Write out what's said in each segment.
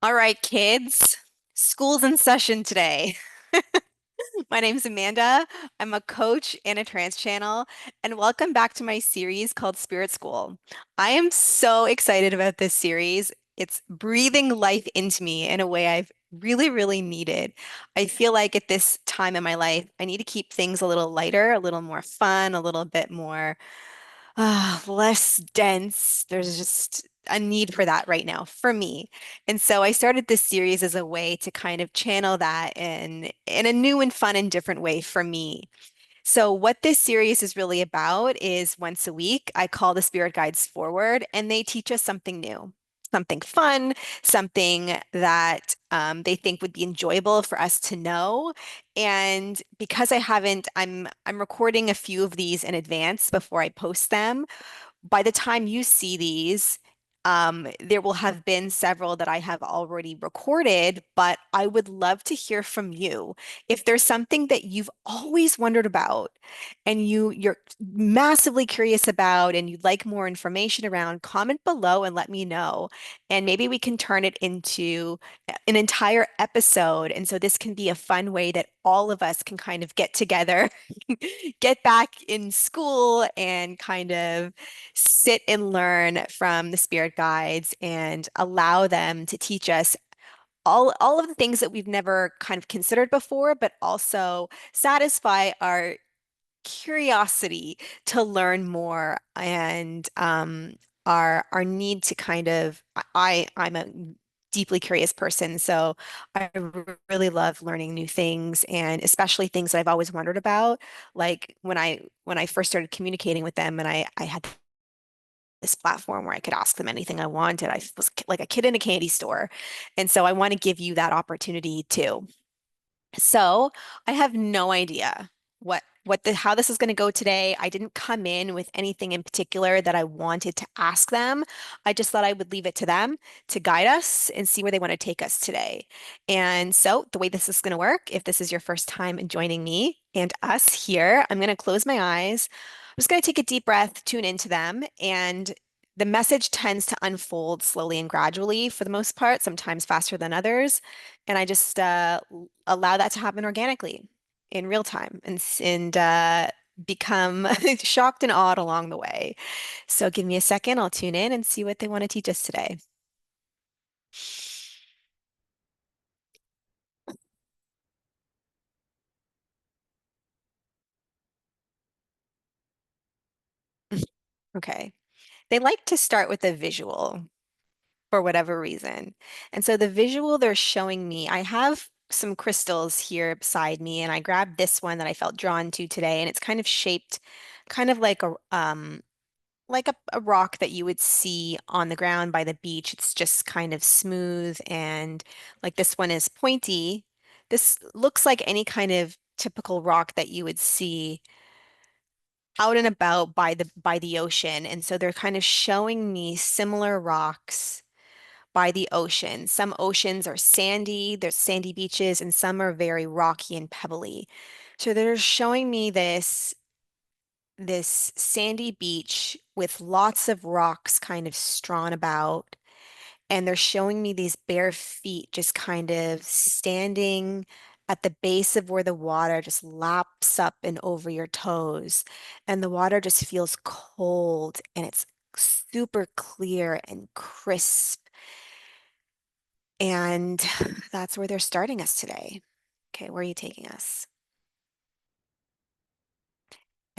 All right, kids, school's in session today. My name's Amanda. I'm a coach and a trans channel, and welcome back to my series called Spirit School. I am so excited about this series. It's breathing life into me in a way I've really needed. I feel like at this time in my life, I need to keep things a little lighter, a little more fun, a little bit more less dense. There's just a need for that right now for me. And so I started this series as a way to kind of channel that in a new and fun and different way for me. So, what this series is really about is once a week, I call the spirit guides forward and they teach us something new, something fun, something that they think would be enjoyable for us to know. And because I haven't, I'm recording a few of these in advance before I post them by the time you see these, there will have been several that I have already recorded, but I would love to hear from you. If there's something that you've always wondered about and you're massively curious about and you'd like more information around, comment below and let me know. And maybe we can turn it into an entire episode. And so this can be a fun way that all of us can kind of get together, get back in school and kind of sit and learn from the spirit guides and allow them to teach us all of the things that we've never kind of considered before, but also satisfy our curiosity to learn more and our need to kind of I'm a deeply curious person, so I really love learning new things and especially things that I've always wondered about. Like when I first started communicating with them and I had this platform where I could ask them anything I wanted. I was like a kid in a candy store. And so I want to give you that opportunity too. So I have no idea what the how this is going to go today. I didn't come in with anything in particular that I wanted to ask them. I just thought I would leave it to them to guide us and see where they want to take us today. And so the way this is going to work, if this is your first time joining me and us here, I'm going to close my eyes. I'm just going to take a deep breath, tune into them, and the message tends to unfold slowly and gradually for the most part, sometimes faster than others. And I just allow that to happen organically in real time and become shocked and awed along the way. So give me a second, I'll tune in and see what they want to teach us today. Okay. They like to start with a visual for whatever reason. And so the visual they're showing me, I have some crystals here beside me, and I grabbed this one that I felt drawn to today, and it's kind of shaped kind of like a rock that you would see on the ground by the beach. It's just kind of smooth and like this one is pointy. This looks like any kind of typical rock that you would see out and about by the ocean. And so they're kind of showing me similar rocks by the ocean. Some oceans are sandy, there's sandy beaches, and some are very rocky and pebbly. So they're showing me this sandy beach with lots of rocks kind of strewn about. And they're showing me these bare feet just kind of standing at the base of where the water just laps up and over your toes. And the water just feels cold and it's super clear and crisp. And that's where they're starting us today. Okay, where are you taking us?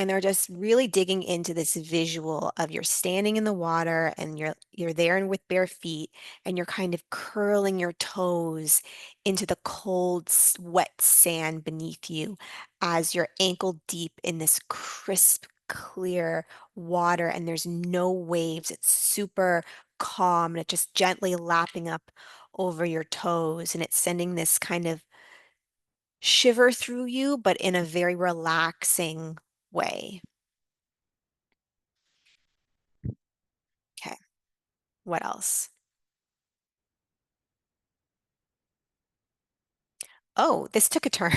And they're just really digging into this visual of you're standing in the water and you're there and with bare feet and you're kind of curling your toes into the cold, wet sand beneath you as you're ankle deep in this crisp, clear water and there's no waves. It's super calm and it's just gently lapping up over your toes and it's sending this kind of shiver through you, but in a very relaxing way. Okay. What else? Oh, this took a turn.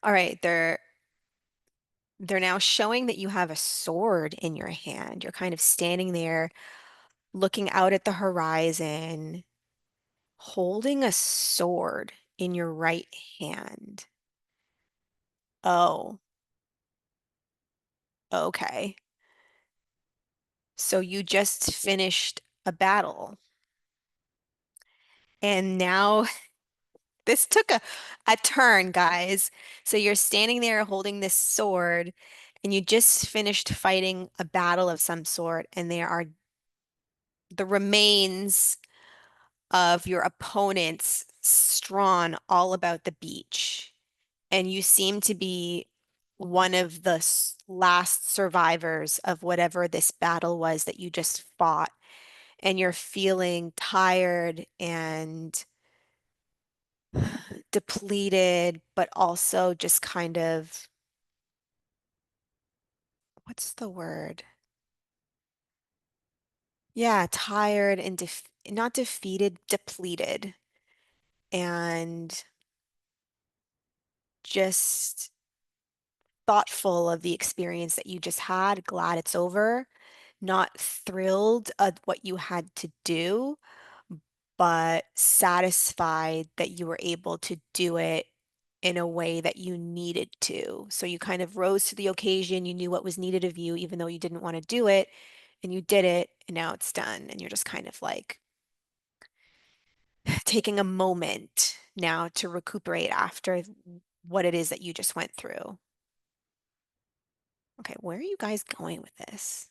All right, they're now showing that you have a sword in your hand. You're kind of standing there looking out at the horizon Holding a sword in your right hand. Oh, okay. So you just finished a battle. And now this took a turn, guys. So you're standing there holding this sword, and you just finished fighting a battle of some sort, and there are the remains of your opponents strewn all about the beach. And you seem to be one of the last survivors of whatever this battle was that you just fought. And you're feeling tired and depleted, but also just kind of, what's the word? Yeah, tired and not defeated, depleted, and just thoughtful of the experience that you just had, glad it's over, not thrilled at what you had to do, but satisfied that you were able to do it in a way that you needed to. So you kind of rose to the occasion, you knew what was needed of you, even though you didn't want to do it, and you did it, and now it's done. And you're just kind of like taking a moment now to recuperate after what it is that you just went through. Okay, where are you guys going with this?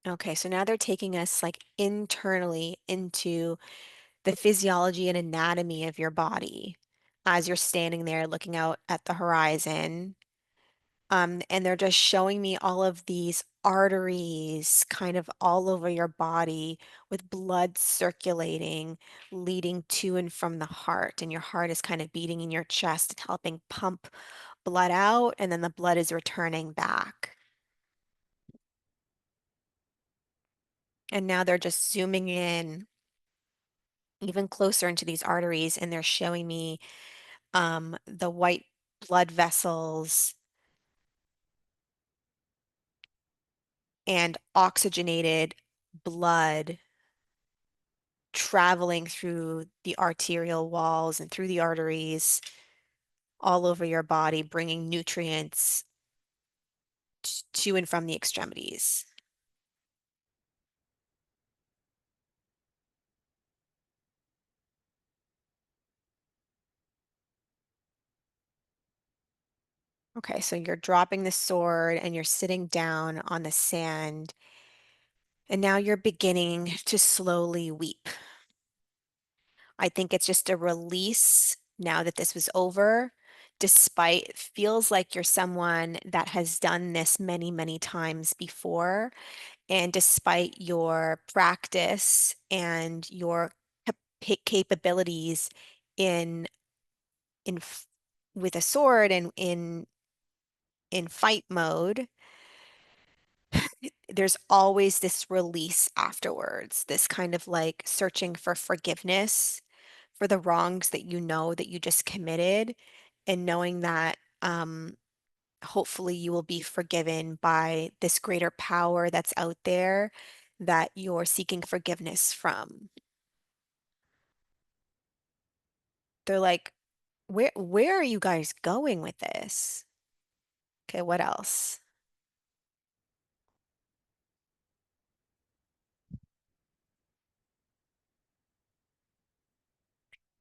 Okay, so now they're taking us like internally into the physiology and anatomy of your body as you're standing there looking out at the horizon. And they're just showing me all of these arteries kind of all over your body with blood circulating, leading to and from the heart. And your heart is kind of beating in your chest, helping pump blood out, and then the blood is returning back. And now they're just zooming in even closer into these arteries, and they're showing me the white blood vessels and oxygenated blood traveling through the arterial walls and through the arteries all over your body, bringing nutrients to and from the extremities. Okay, so you're dropping the sword and you're sitting down on the sand, and now you're beginning to slowly weep. I think it's just a release now that this was over, despite it feels like you're someone that has done this many, many times before. And despite your practice and your capabilities in in f- with a sword and in fight mode, there's always this release afterwards, this kind of like searching for forgiveness for the wrongs that you know that you just committed, and knowing that hopefully you will be forgiven by this greater power that's out there that you're seeking forgiveness from. They're like, where are you guys going with this? Okay, what else?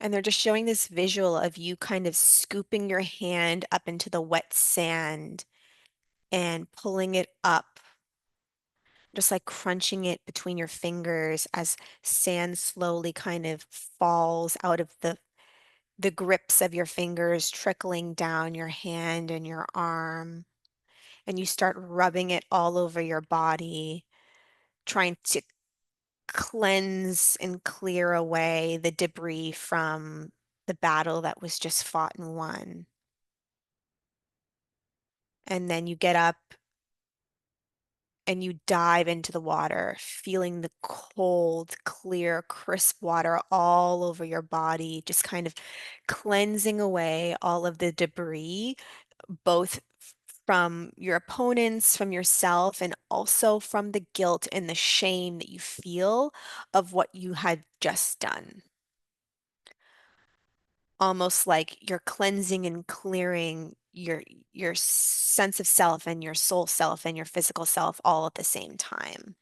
And they're just showing this visual of you kind of scooping your hand up into the wet sand and pulling it up, just like crunching it between your fingers as sand slowly kind of falls out of the grips of your fingers, trickling down your hand and your arm. And you start rubbing it all over your body, trying to cleanse and clear away the debris from the battle that was just fought and won. And then you get up and you dive into the water, feeling the cold, clear, crisp water all over your body, just kind of cleansing away all of the debris, both from your opponents, from yourself, and also from the guilt and the shame that you feel of what you had just done. Almost like you're cleansing and clearing your sense of self and your soul self and your physical self all at the same time.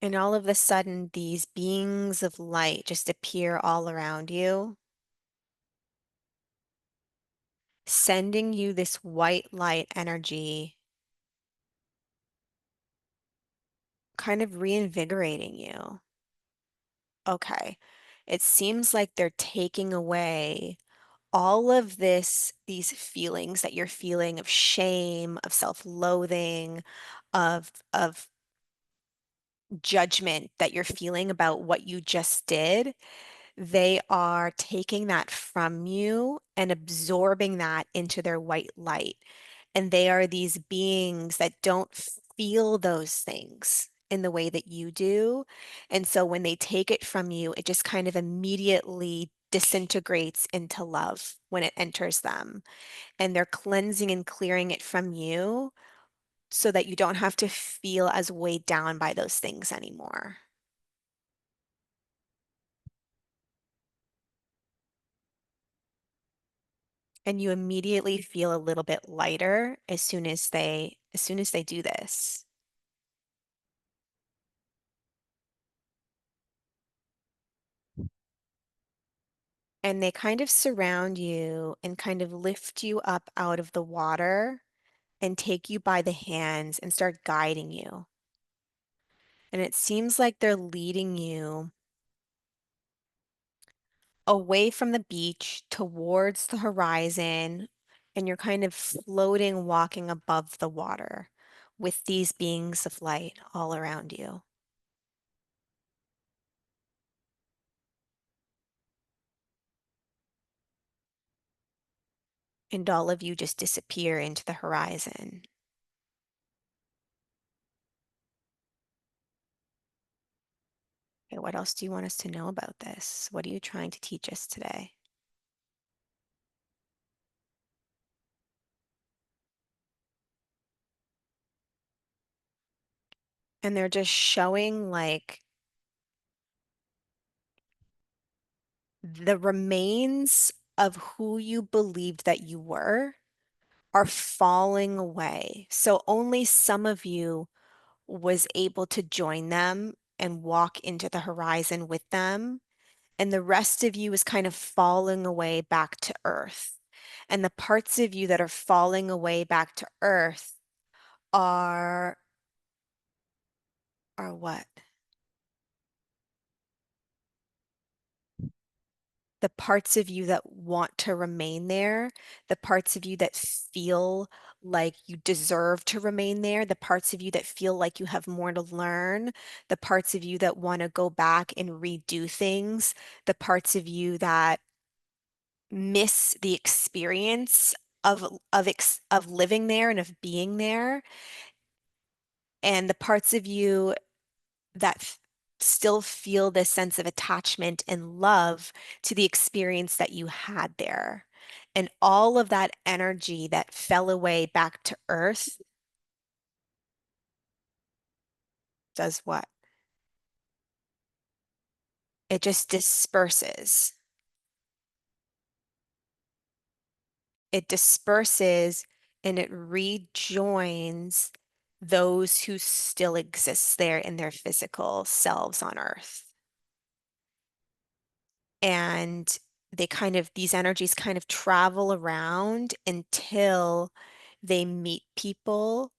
And all of a sudden, these beings of light just appear all around you, sending you this white light energy, kind of reinvigorating you. Okay. It seems like they're taking away all of these feelings that you're feeling of shame, of self-loathing, of judgment that you're feeling about what you just did. They are taking that from you and absorbing that into their white light. And they are these beings that don't feel those things in the way that you do. And so when they take it from you, it just kind of immediately disintegrates into love when it enters them. And they're cleansing and clearing it from you so that you don't have to feel as weighed down by those things anymore. And you immediately feel a little bit lighter as soon as they do this. And they kind of surround you and kind of lift you up out of the water and take you by the hands and start guiding you. And it seems like they're leading you away from the beach towards the horizon, and you're kind of floating, walking above the water with these beings of light all around you. And all of you just disappear into the horizon. Okay, what else do you want us to know about this? What are you trying to teach us today? And they're just showing like the remains of who you believed that you were are falling away. So only some of you was able to join them and walk into the horizon with them. And the rest of you is kind of falling away back to earth. And the parts of you that are falling away back to earth are what? The parts of you that want to remain there, the parts of you that feel like you deserve to remain there, the parts of you that feel like you have more to learn, the parts of you that want to go back and redo things, the parts of you that miss the experience of living there and of being there, and the parts of you that still feel this sense of attachment and love to the experience that you had there. And all of that energy that fell away back to earth does what? It just disperses. It disperses and it rejoins those who still exist there in their physical selves on earth. And these energies kind of travel around until they meet people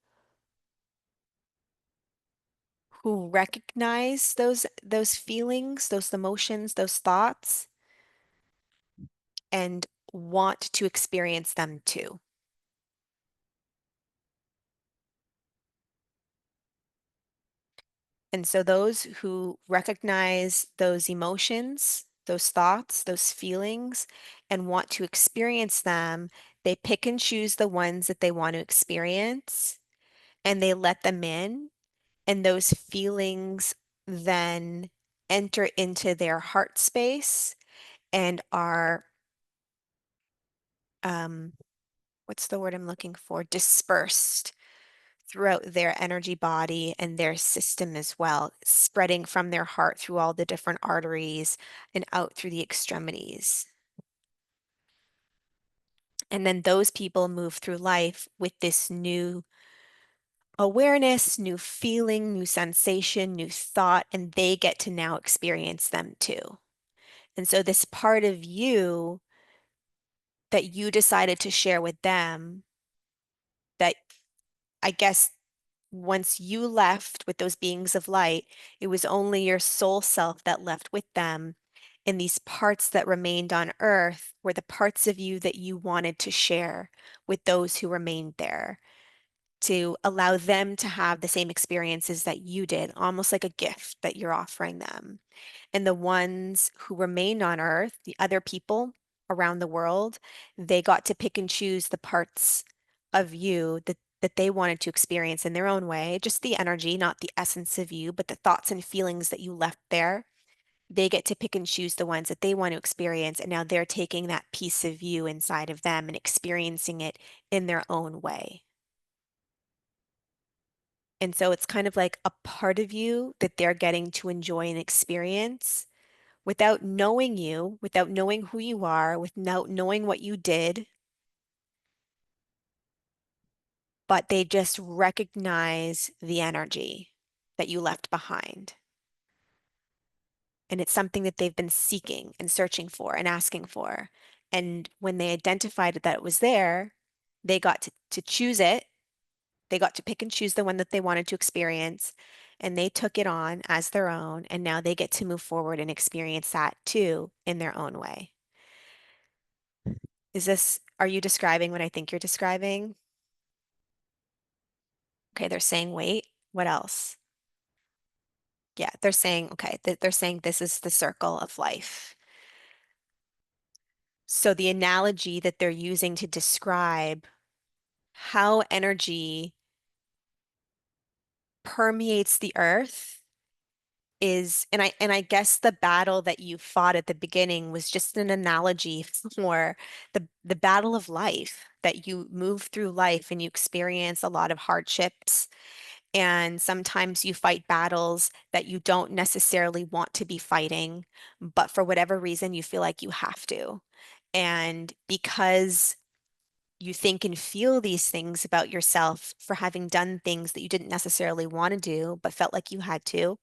who recognize those feelings, those emotions, those thoughts, and want to experience them too. And so those who recognize those emotions, those thoughts, those feelings, and want to experience them, they pick and choose the ones that they want to experience. and they let them in, and those feelings then enter into their heart space and are um, what's the word I'm looking for? Dispersed throughout their energy body and their system as well, spreading from their heart through all the different arteries and out through the extremities. And then those people move through life with this new awareness, new feeling, new sensation, new thought, and they get to now experience them too. And so, this part of you that you decided to share with them, that I guess once you left with those beings of light, it was only your soul self that left with them. And these parts that remained on earth were the parts of you that you wanted to share with those who remained there, to allow them to have the same experiences that you did, almost like a gift that you're offering them. And the ones who remained on earth, the other people around the world, they got to pick and choose the parts of you that they wanted to experience in their own way, just the energy, not the essence of you, but the thoughts and feelings that you left there. They get to pick and choose the ones that they want to experience. And now they're taking that piece of you inside of them and experiencing it in their own way. And so it's kind of like a part of you that they're getting to enjoy and experience without knowing you, without knowing who you are, without knowing what you did, but they just recognize the energy that you left behind. And it's something that they've been seeking and searching for and asking for. And when they identified that it was there, they got to choose it. They got to pick and choose the one that they wanted to experience, and they took it on as their own. And now they get to move forward and experience that too in their own way. Are you describing what I think you're describing? Okay, they're saying, wait, what else? Yeah, they're saying, okay, they're saying this is the circle of life. So the analogy that they're using to describe how energy permeates the earth is, and I guess the battle that you fought at the beginning was just an analogy for the battle of life, that you move through life and you experience a lot of hardships. And sometimes you fight battles that you don't necessarily want to be fighting, but for whatever reason, you feel like you have to. And because you think and feel these things about yourself for having done things that you didn't necessarily want to do, but felt like you had to,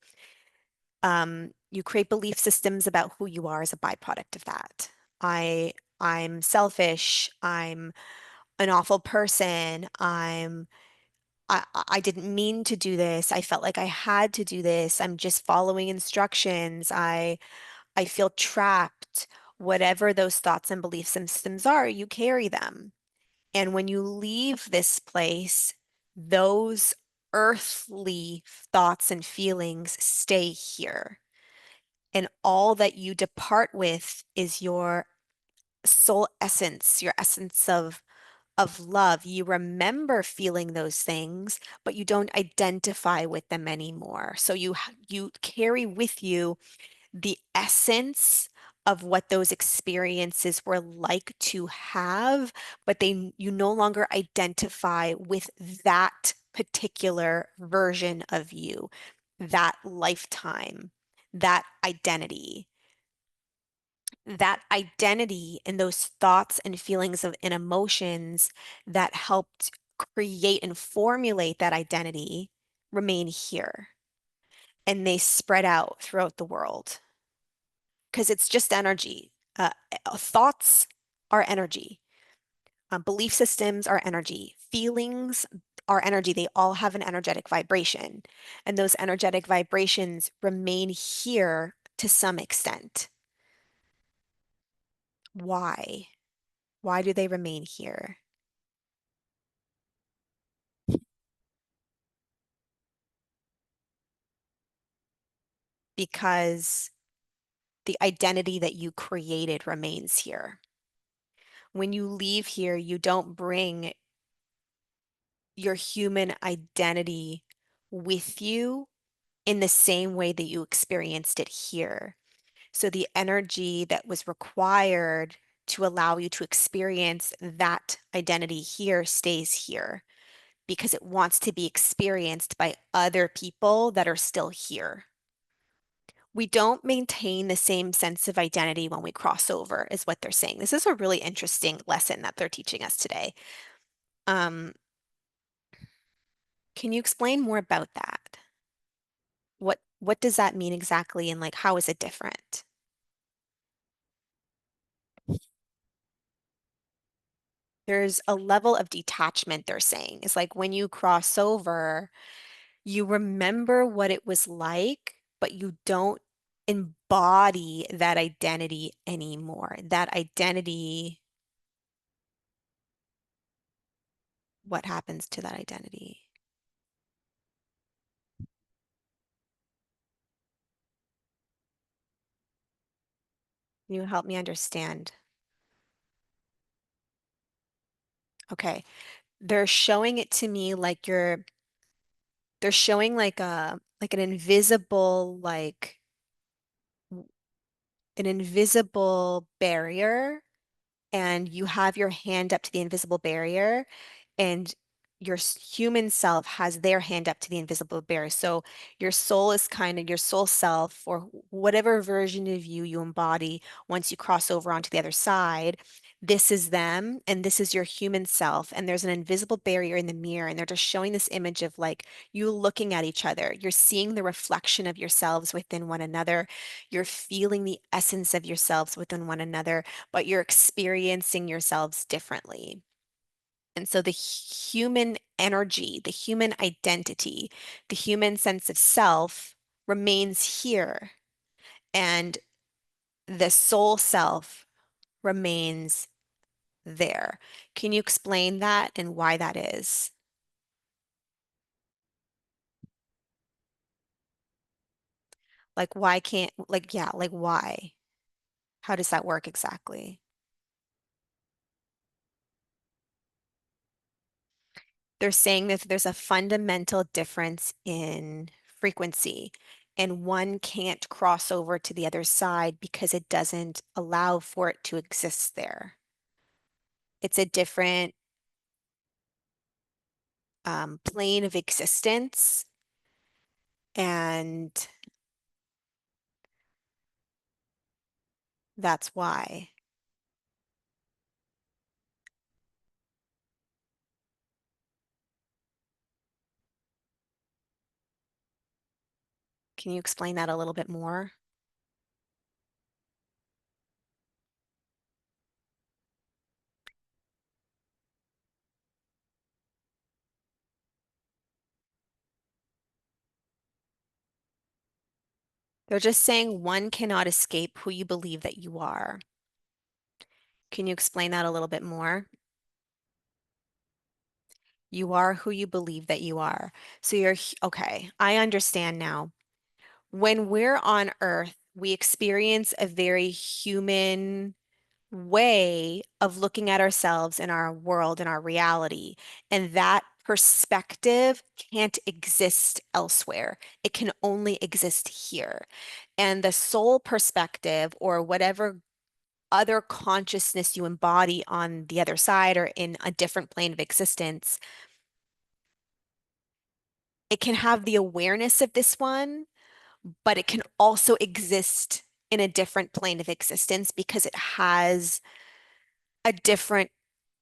you create belief systems about who you are as a byproduct of that. I, I'm selfish. I'm an awful person. I didn't mean to do this. I felt like I had to do this. I'm just following instructions. I feel trapped. Whatever those thoughts and belief systems are, you carry them. And when you leave this place, those earthly thoughts and feelings stay here. And all that you depart with is your soul essence, your essence of love. You remember feeling those things, but you don't identify with them anymore. So you carry with you the essence of what those experiences were like to have, but you no longer identify with that particular version of you, that lifetime, that identity. That identity and those thoughts and feelings of and emotions that helped create and formulate that identity remain here, and they spread out throughout the world because it's just energy. Thoughts are energy. Belief systems are energy. Feelings are energy. They all have an energetic vibration, and those energetic vibrations remain here to some extent. Why? Why do they remain here? Because the identity that you created remains here. When you leave here, your human identity with you in the same way that you experienced it here. So the energy that was required to allow you to experience that identity here stays here because it wants to be experienced by other people that are still here. We don't maintain the same sense of identity when we cross over, is what they're saying. This is a really interesting lesson that they're teaching us today. Um, can you explain more about that? What does that mean exactly, and like how is it different? There's a level of detachment they're saying. It's like when you cross over, you remember what it was like, but you don't embody that identity anymore. That identity, what happens to that identity? Can you help me understand? Okay. They're showing it to me like they're showing like an invisible barrier, and you have your hand up to the invisible barrier, and your human self has their hand up to the invisible barrier. So your soul is kind of your soul self, or whatever version of you embody once you cross over onto the other side. This is them, and this is your human self. And there's an invisible barrier in the mirror, and they're just showing this image of like you looking at each other. You're seeing the reflection of yourselves within one another. You're feeling the essence of yourselves within one another, but you're experiencing yourselves differently. And so the human energy, the human identity, the human sense of self remains here, and the soul self remains there. Can you explain that and why that is? Like, why can't, like, yeah, like, why? How does that work exactly? They're saying that there's a fundamental difference in frequency, and one can't cross over to the other side because it doesn't allow for it to exist there. It's a different plane of existence, and that's why. Can you explain that a little bit more? They're just saying one cannot escape who you believe that you are. Can you explain that a little bit more? You are who you believe that you are. So okay, I understand now. When we're on Earth, we experience a very human way of looking at ourselves and our world and our reality. And that perspective can't exist elsewhere. It can only exist here. And the soul perspective, or whatever other consciousness you embody on the other side or in a different plane of existence, it can have the awareness of this one, but it can also exist in a different plane of existence because it has a different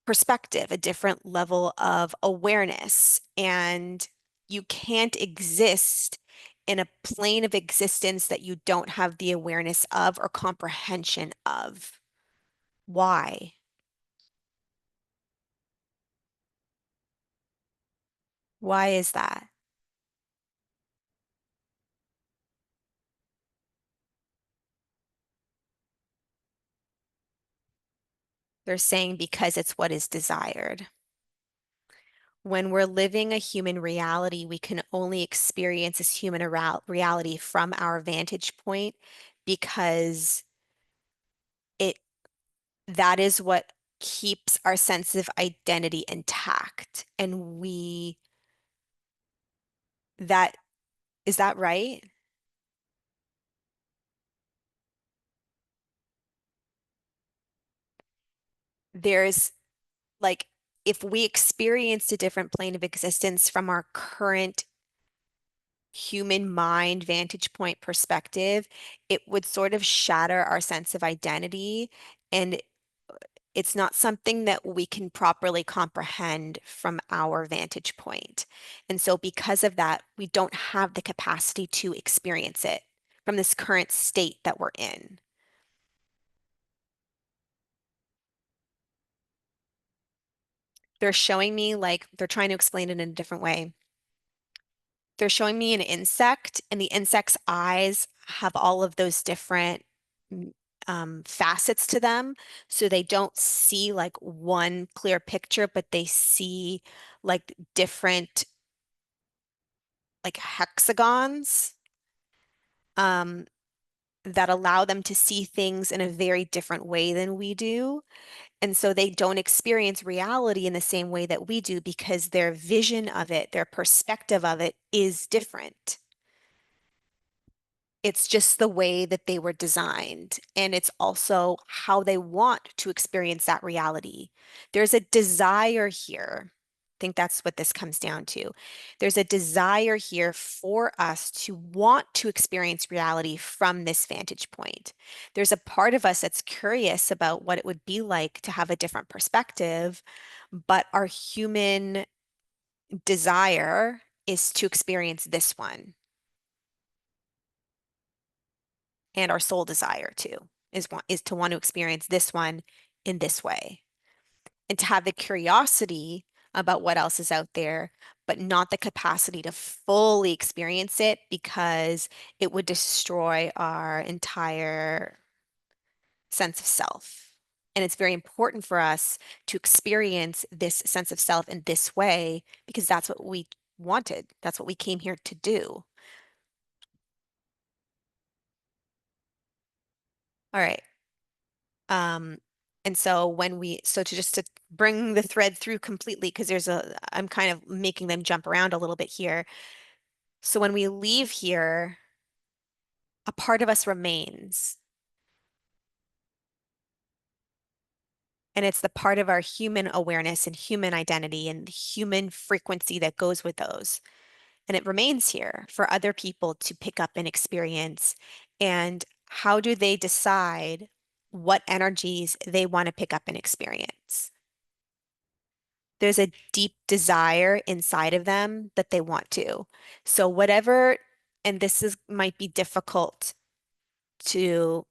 perspective, a different level of awareness. And you can't exist in a plane of existence that you don't have the awareness of or comprehension of. Why? Why is that? They're saying because it's what is desired. When we're living a human reality, we can only experience this human reality from our vantage point because it that is what keeps our sense of identity intact. And that, is that right? There's like, if we experienced a different plane of existence from our current human mind vantage point perspective, it would sort of shatter our sense of identity. And it's not something that we can properly comprehend from our vantage point. And so, because of that, we don't have the capacity to experience it from this current state that we're in. They're showing me, like, they're trying to explain it in a different way. They're showing me an insect, and the insect's eyes have all of those different mm, facets to them. So they don't see like one clear picture, but they see like different like hexagons um, that allow them to see things in a very different way than we do. And so they don't experience reality in the same way that we do because their vision of it, their perspective of it is different. It's just the way that they were designed. And it's also how they want to experience that reality. There's a desire here. I think that's what this comes down to. There's a desire here for us to want to experience reality from this vantage point. There's a part of us that's curious about what it would be like to have a different perspective, but our human desire is to experience this one. And our soul desire too is to want to experience this one in this way and to have the curiosity about what else is out there, but not the capacity to fully experience it because it would destroy our entire sense of self. And it's very important for us to experience this sense of self in this way because that's what we wanted. That's what we came here to do. All right. Um, and so so to just to bring the thread through completely, because I'm kind of making them jump around a little bit here. So when we leave here, a part of us remains, and it's the part of our human awareness and human identity and the human frequency that goes with those. And it remains here for other people to pick up and experience. And how do they decide what energies they want to pick up and experience? There's a deep desire inside of them that they want to. So whatever, and this is might be difficult to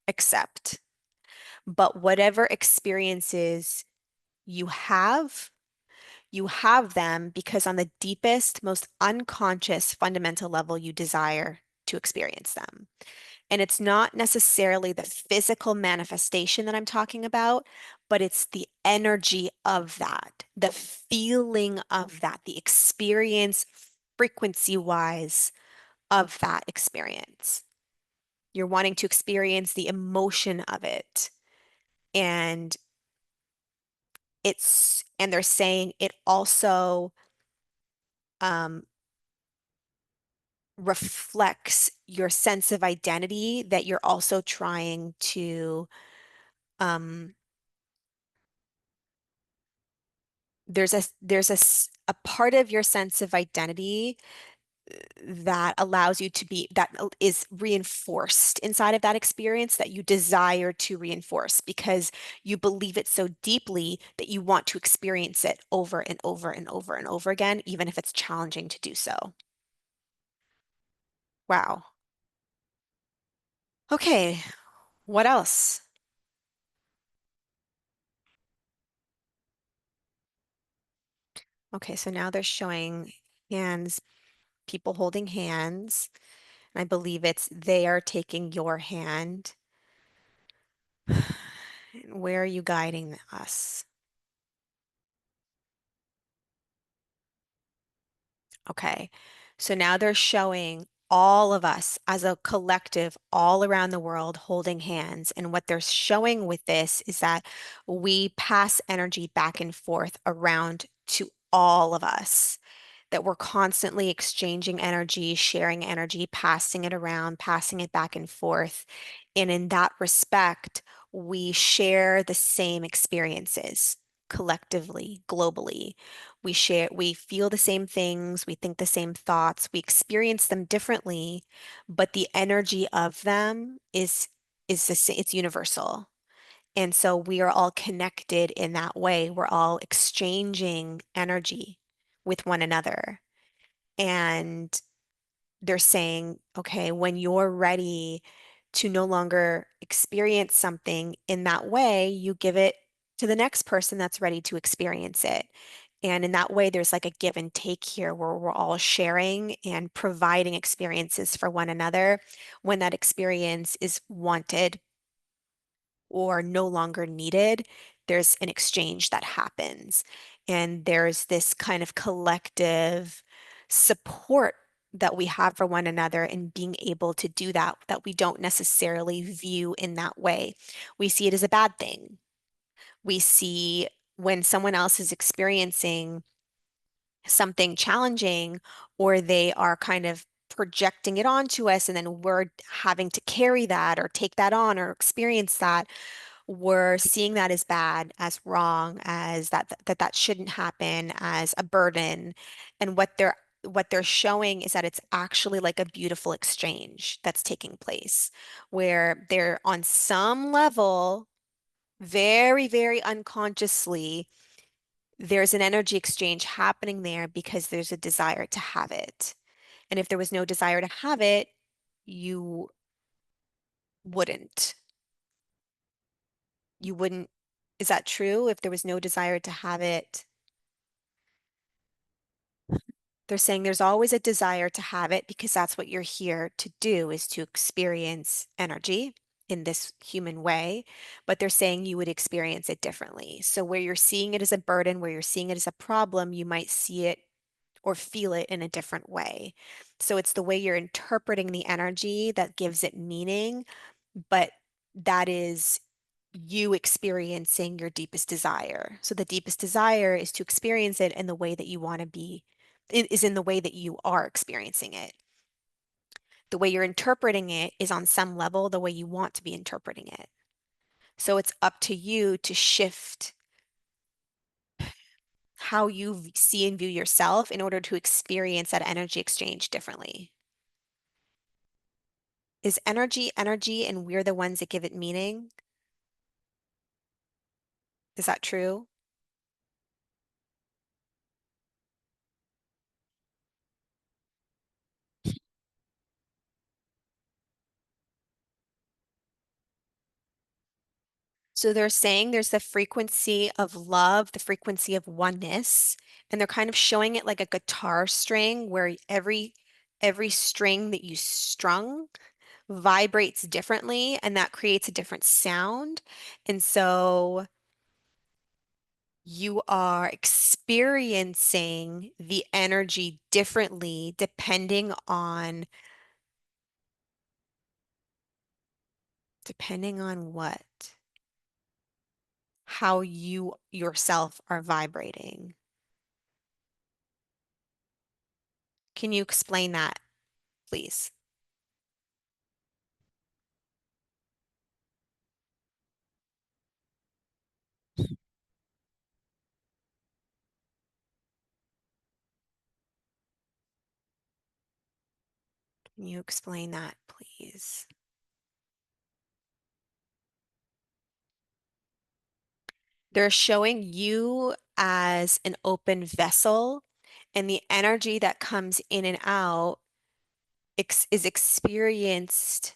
accept, but whatever experiences you have them because on the deepest, most unconscious, fundamental level, you desire to experience them. And it's not necessarily the physical manifestation that I'm talking about, but it's the energy of that, the feeling of that, the experience frequency wise of that experience. You're wanting to experience the emotion of it. And and they're saying it also um, reflects your sense of identity that you're also trying to um, a part of your sense of identity that allows you to be that is reinforced inside of that experience that you desire to reinforce because you believe it so deeply that you want to experience it over and over and over and over again, even if it's challenging to do so. Wow. Okay, what else? Okay, so now they're showing hands, people holding hands. And I believe it's they are taking your hand. Where are you guiding us? Okay. So now they're showing all of us as a collective all around the world holding hands. And what they're showing with this is that we pass energy back and forth around to all of us, that we're constantly exchanging energy, sharing energy, passing it around, passing it back and forth. And in that respect, we share the same experiences collectively, globally. We feel the same things, we think the same thoughts, we experience them differently, but the energy of them is the same, it's universal. And so we are all connected in that way. We're all exchanging energy with one another. And they're saying, okay, when you're ready to no longer experience something in that way, you give it to the next person that's ready to experience it. And in that way, there's like a give and take here where we're all sharing and providing experiences for one another when that experience is wanted or no longer needed, there's an exchange that happens. And there's this kind of collective support that we have for one another and being able to do that, that we don't necessarily view in that way. We see it as a bad thing. We see when someone else is experiencing something challenging or they are kind of projecting it onto us, and then we're having to carry that or take that on or experience that, we're seeing that as bad, as wrong, as that shouldn't happen, as a burden. And what they're showing is that it's actually like a beautiful exchange that's taking place, where they're on some level, very, very unconsciously, there's an energy exchange happening there because there's a desire to have it. And if there was no desire to have it, you wouldn't. You wouldn't. Is that true? If there was no desire to have it, they're saying there's always a desire to have it because that's what you're here to do, is to experience energy in this human way. But they're saying you would experience it differently. So where you're seeing it as a burden, where you're seeing it as a problem, you might see it or feel it in a different way. So it's the way you're interpreting the energy that gives it meaning, but that is you experiencing your deepest desire. So the deepest desire is to experience it in the way that you want to be, it is in the way that you are experiencing it. The way you're interpreting it is on some level the way you want to be interpreting it. So it's up to you to shift how you see and view yourself in order to experience that energy exchange differently. Is energy energy and we're the ones that give it meaning? Is that true? So they're saying there's the frequency of love, the frequency of oneness, and they're kind of showing it like a guitar string where every string that you strung vibrates differently and that creates a different sound. And so you are experiencing the energy differently depending on what? How you yourself are vibrating. Can you explain that, please? Can you explain that, please? They're showing you as an open vessel, and the energy that comes in and out is experienced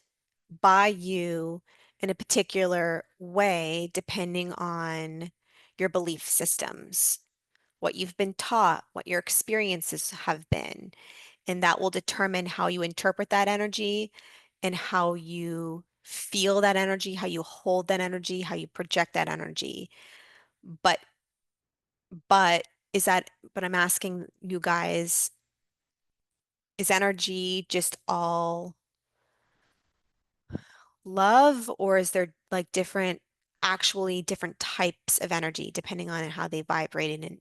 by you in a particular way, depending on your belief systems, what you've been taught, what your experiences have been. And that will determine how you interpret that energy and how you feel that energy, how you hold that energy, how you project that energy. But, but I'm asking you guys, Is energy just all love, or is there like actually different types of energy depending on how they vibrate and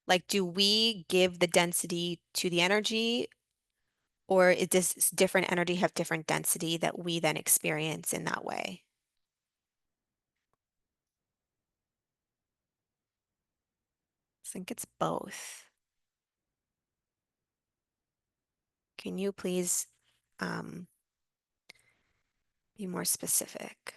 like do we give the density to the energy, or does different energy have different density that we then experience in that way? I think it's both. Can you please um, be more specific?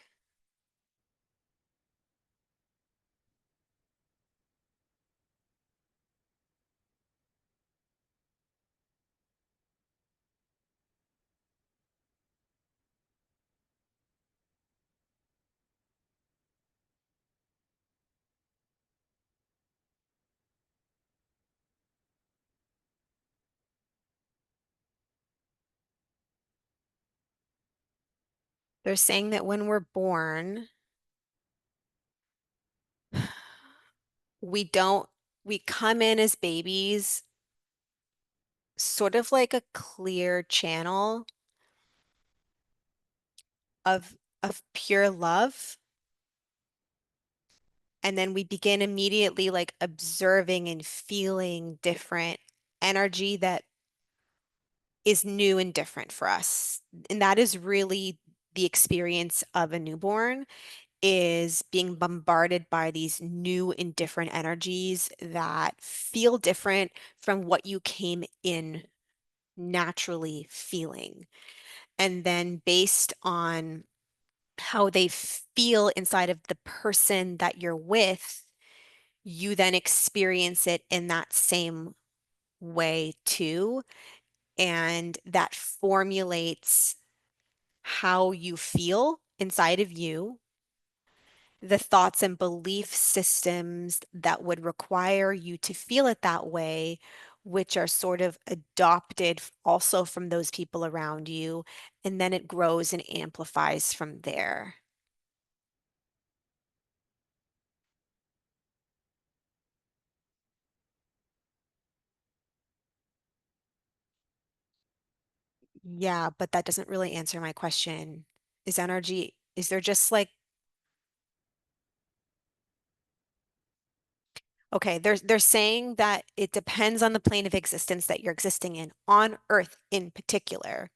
They're saying that when we're born, we don't, we come in as babies, sort of like a clear channel of pure love. And then we begin immediately like observing and feeling different energy that is new and different for us. And that is really the experience of a newborn, is being bombarded by these new and different energies that feel different from what you came in naturally feeling. And then based on how they feel inside of the person that you're with, you then experience it in that same way too. And that formulates how you feel inside of you, the thoughts and belief systems that would require you to feel it that way, which are sort of adopted also from those people around you. And then it grows and amplifies from there. Yeah, but that doesn't really answer my question. Is energy, is there just like, okay, they're saying that it depends on the plane of existence that you're existing in, on Earth in particular.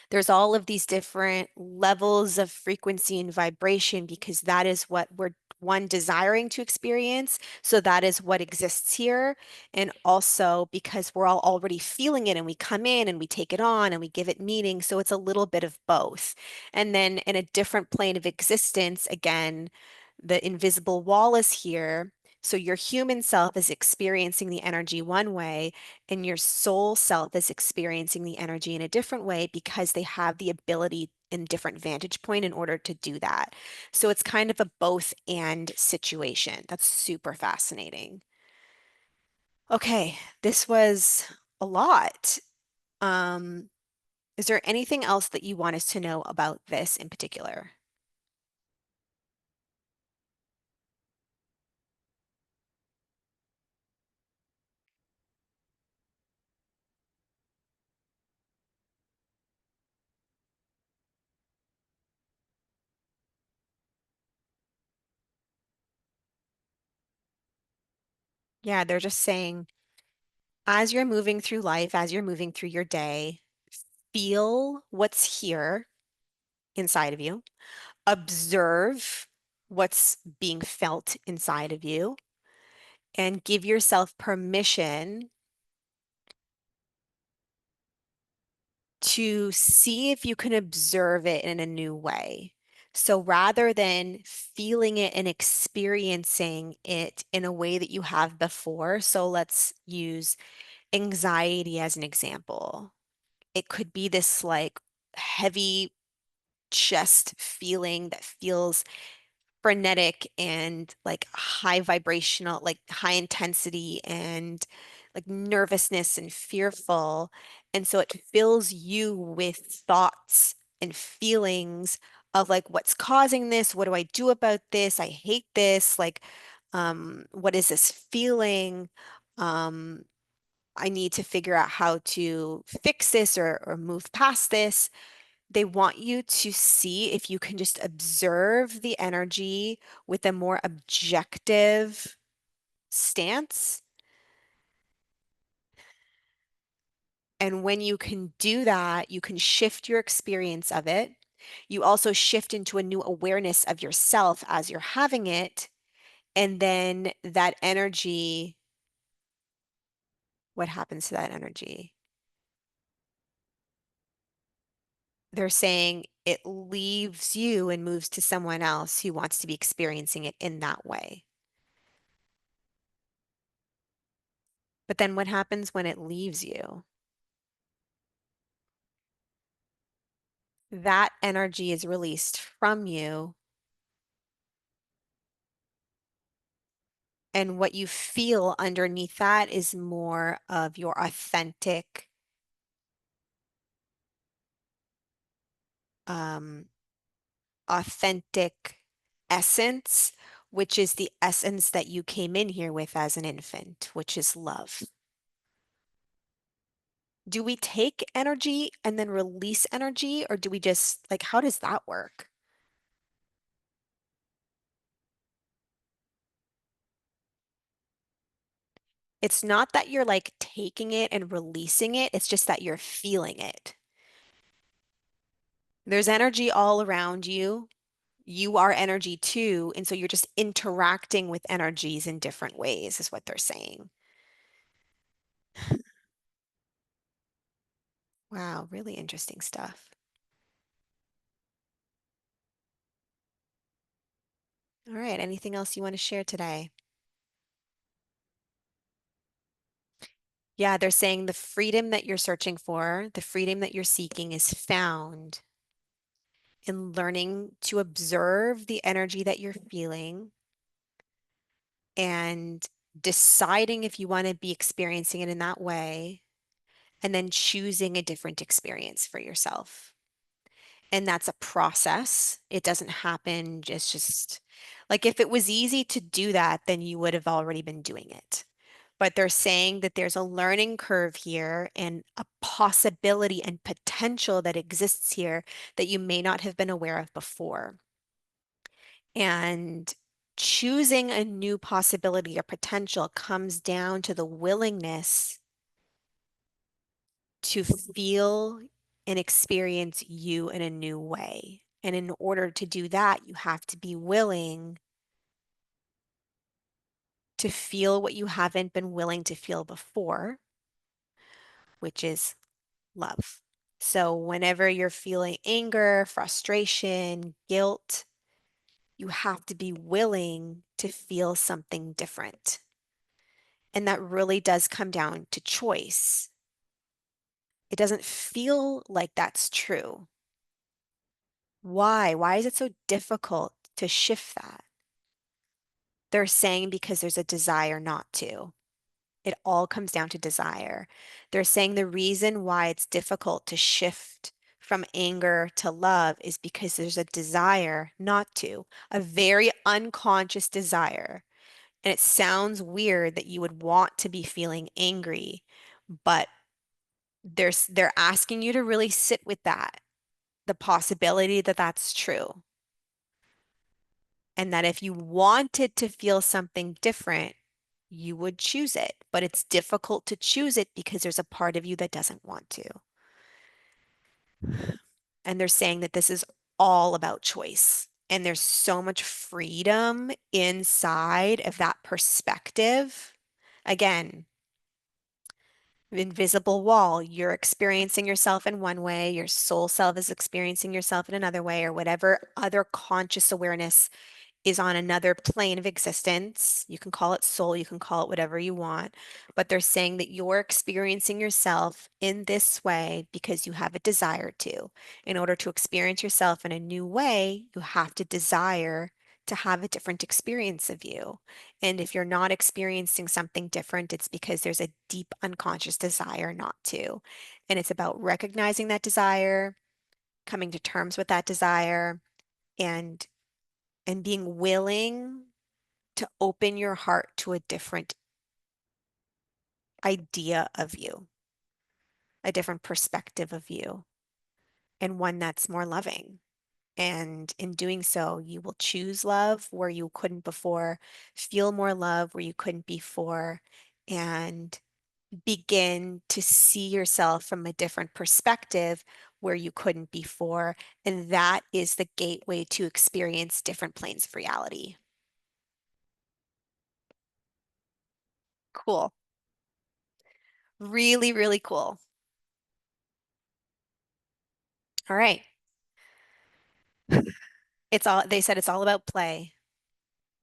There's all of these different levels of frequency and vibration because that is what we're one desiring to experience. So that is what exists here. And also because we're all already feeling it and we come in and we take it on and we give it meaning. So it's a little bit of both. And then in a different plane of existence, again, the invisible wall is here. So your human self is experiencing the energy one way, and your soul self is experiencing the energy in a different way because they have the ability and different vantage point in order to do that. So it's kind of a both and situation. That's super fascinating. Okay, this was a lot. Um, is there anything else that you want us to know about this in particular? Yeah, they're just saying as you're moving through life, as you're moving through your day, feel what's here inside of you, observe what's being felt inside of you, and give yourself permission to see if you can observe it in a new way. So rather than feeling it and experiencing it in a way that you have before, so let's use anxiety as an example. It could be this like heavy chest feeling that feels frenetic and like high vibrational, like high intensity and like nervousness and fearful. And so it fills you with thoughts and feelings of like, what's causing this? What do I do about this? I hate this. Like, What is this feeling? Um, I need to figure out how to fix this or move past this. They want you to see if you can just observe the energy with a more objective stance. And when you can do that, you can shift your experience of it. You also shift into a new awareness of yourself as you're having it. And then that energy, what happens to that energy? They're saying it leaves you and moves to someone else who wants to be experiencing it in that way. But then what happens when it leaves you? That energy is released from you, and what you feel underneath that is more of your um, authentic essence, which is the essence that you came in here with as an infant, which is love. Do we take energy and then release energy, or do we just like, how does that work? It's not that you're like taking it and releasing it, it's just that you're feeling it. There's energy all around you. You are energy too. And so you're just interacting with energies in different ways, is what they're saying. Wow, really interesting stuff. All right, anything else you want to share today? Yeah, they're saying the freedom that you're searching for, the freedom that you're seeking is found in learning to observe the energy that you're feeling and deciding if you want to be experiencing it in that way, and then choosing a different experience for yourself. And that's a process. It doesn't happen just like if it was easy to do that, then you would have already been doing it. But they're saying that there's a learning curve here and a possibility and potential that exists here that you may not have been aware of before. And choosing a new possibility or potential comes down to the willingness to feel and experience you in a new way. And in order to do that, you have to be willing to feel what you haven't been willing to feel before, which is love. So, whenever you're feeling anger, frustration, guilt, you have to be willing to feel something different. And that really does come down to choice. It doesn't feel like that's true. Why? Why is it so difficult to shift that? They're saying because there's a desire not to. It all comes down to desire. They're saying the reason why it's difficult to shift from anger to love is because there's a desire not to, a very unconscious desire. And it sounds weird that you would want to be feeling angry, but they're asking you to really sit with that, the possibility that that's true. And that if you wanted to feel something different, you would choose it. But it's difficult to choose it because there's a part of you that doesn't want to. And they're saying that this is all about choice. And there's so much freedom inside of that perspective. Again, invisible wall, you're experiencing yourself in one way, your soul self is experiencing yourself in another way, or whatever other conscious awareness is on another plane of existence. You can call it soul, you can call it whatever you want, but they're saying that you're experiencing yourself in this way because you have a desire to. In order to experience yourself in a new way, you have to desire to have a different experience of you. And if you're not experiencing something different, it's because there's a deep unconscious desire not to. And it's about recognizing that desire, coming to terms with that desire, and being willing to open your heart to a different idea of you, a different perspective of you, and one that's more loving. And in doing so, you will choose love where you couldn't before, feel more love where you couldn't before, and begin to see yourself from a different perspective where you couldn't before. And that is the gateway to experience different planes of reality. Cool. Really, really cool. All right. They said it's all about play.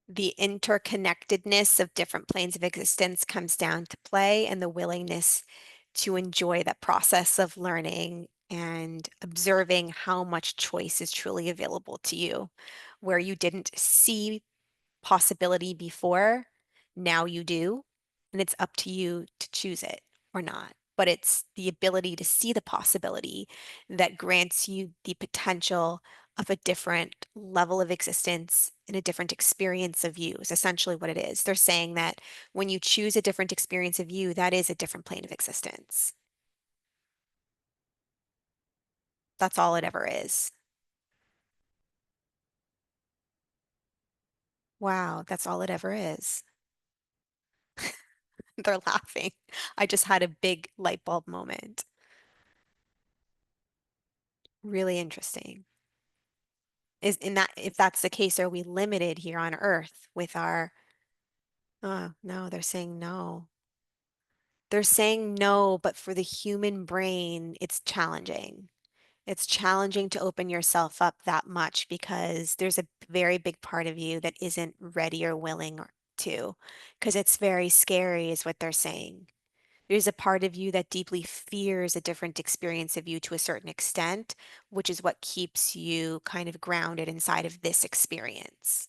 The interconnectedness of different planes of existence comes down to play and the willingness to enjoy that process of learning and observing how much choice is truly available to you, where you didn't see possibility before, now you do, and it's up to you to choose it or not. But it's the ability to see the possibility that grants you the potential of a different level of existence and a different experience of you is essentially what it is. They're saying that when you choose a different experience of you, that is a different plane of existence. That's all it ever is. Wow, that's all it ever is. They're laughing. I just had a big light bulb moment. Really interesting. Is in that if that's the case, are we limited here on Earth with our, no, they're saying no. They're saying no, but for the human brain, it's challenging. It's challenging to open yourself up that much because there's a very big part of you that isn't ready or willing to, because it's very scary, is what they're saying. There's a part of you that deeply fears a different experience of you to a certain extent, which is what keeps you kind of grounded inside of this experience.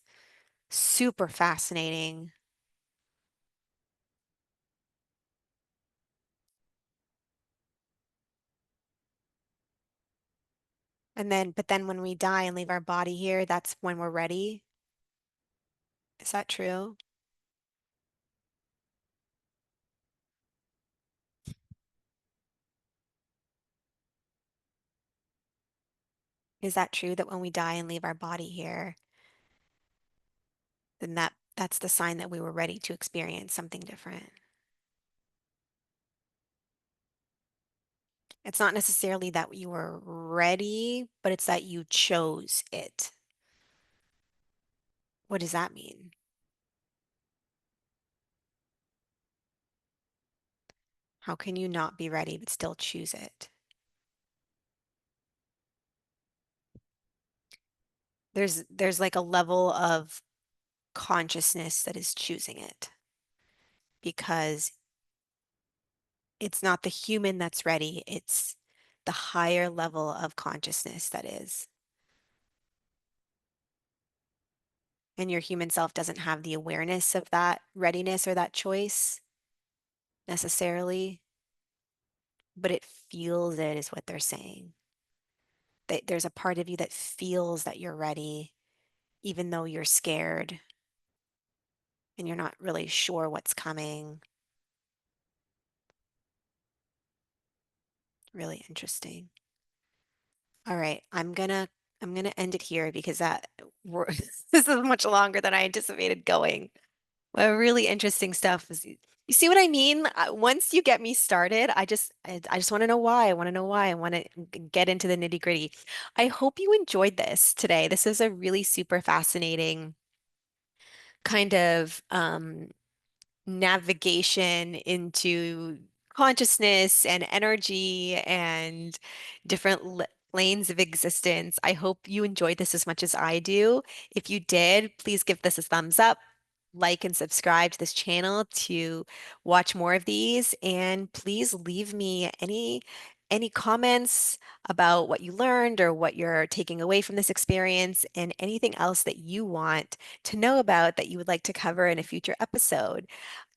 Super fascinating. But then when we die and leave our body here, that's when we're ready. Is that true? Is that true that when we die and leave our body here, then that's the sign that we were ready to experience something different? It's not necessarily that you were ready, but it's that you chose it. What does that mean? How can you not be ready but still choose it? There's like a level of consciousness that is choosing it because it's not the human that's ready, it's the higher level of consciousness that is. And your human self doesn't have the awareness of that readiness or that choice necessarily, but it feels it, is what they're saying. That there's a part of you that feels that you're ready, even though you're scared and you're not really sure what's coming. Really interesting. All right, I'm gonna end it here because this is much longer than I anticipated going. Well, really interesting stuff. You see what I mean? Once you get me started, I just want to know why. I want to know why. I want to get into the nitty gritty. I hope you enjoyed this today. This is a really super fascinating kind of navigation into consciousness and energy and different planes of existence. I hope you enjoyed this as much as I do. If you did, please give this a thumbs up, like and subscribe to this channel to watch more of these. And please leave me any comments about what you learned or what you're taking away from this experience and anything else that you want to know about that you would like to cover in a future episode.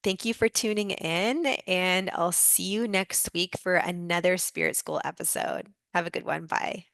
Thank you for tuning in, and I'll see you next week for another Spirit School episode. Have a good one. Bye.